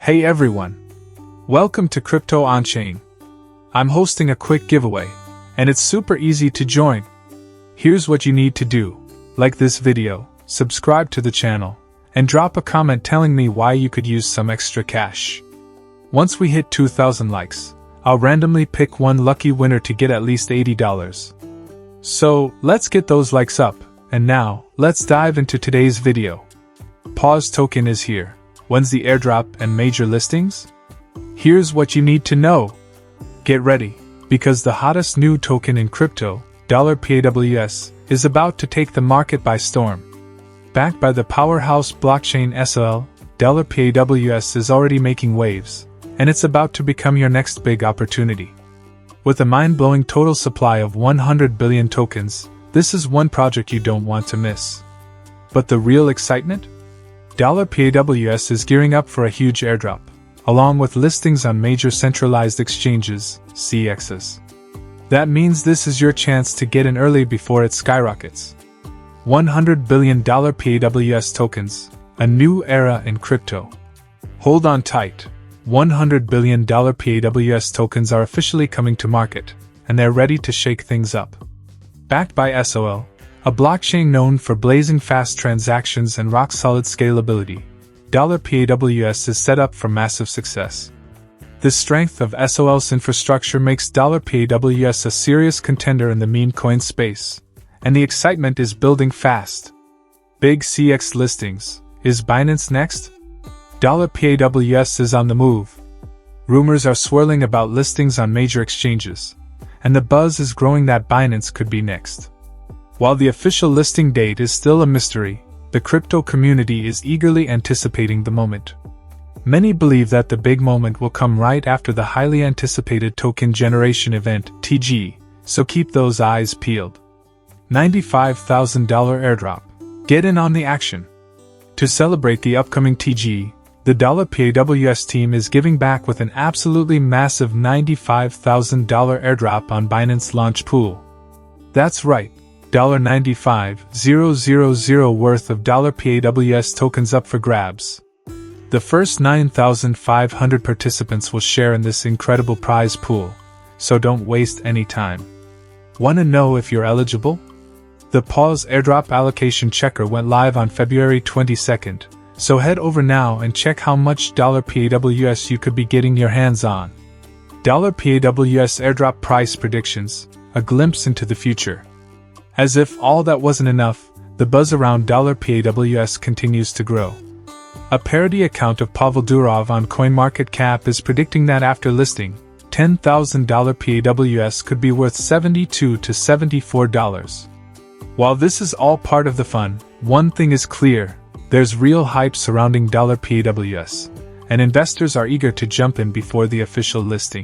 Hey everyone! Welcome to Crypto On-Chain. I'm hosting a quick giveaway, and it's super easy to join. Here's what you need to do. Like this video, subscribe to the channel, and drop a comment telling me why you could use some extra cash. Once we hit 2,000 likes, I'll randomly pick one lucky winner to get at least $80. So, let's get those likes up, and now, let's dive into today's video. Paws Token is here. When's the airdrop and major listings? Here's what you need to know. Get ready, because the hottest new token in crypto, $PAWS, is about to take the market by storm. Backed by the powerhouse blockchain SOL, $PAWS is already making waves, and it's about to become your next big opportunity. With a mind-blowing total supply of 100 billion tokens, this is one project you don't want to miss. But the real excitement? $PAWS is gearing up for a huge airdrop, along with listings on major centralized exchanges, CEXs. That means this is your chance to get in early before it skyrockets. $100 billion PAWS tokens, a new era in crypto. Hold on tight. $100 billion PAWS tokens are officially coming to market, and they're ready to shake things up. Backed by SOL, a blockchain known for blazing fast transactions and rock-solid scalability, $PAWS is set up for massive success. The strength of SOL's infrastructure makes $PAWS a serious contender in the meme coin space, and the excitement is building fast. Big CX listings. Is Binance next? $PAWS is on the move. Rumors are swirling about listings on major exchanges, and the buzz is growing that Binance could be next. While the official listing date is still a mystery, the crypto community is eagerly anticipating the moment. Many believe that the big moment will come right after the highly anticipated token generation event, TG, so keep those eyes peeled. $95,000 airdrop. Get in on the action. To celebrate the upcoming TG, the PAWS team is giving back with an absolutely massive $95,000 airdrop on Binance Launch Pool. That's right. $95,000 worth of PAWS tokens up for grabs. The first 9,500 participants will share in this incredible prize pool, so don't waste any time. Want to know if you're eligible? The Paws Airdrop allocation checker went live on February 22nd, so head over now and check how much PAWS you could be getting your hands on. PAWS airdrop price predictions, a glimpse into the future. As if all that wasn't enough, the buzz around PAWS continues to grow. A parody account of Pavel Durov on CoinMarketCap is predicting that after listing, $10,000 PAWS could be worth $72 to $74. While this is all part of the fun, one thing is clear: there's real hype surrounding PAWS, and investors are eager to jump in before the official listing.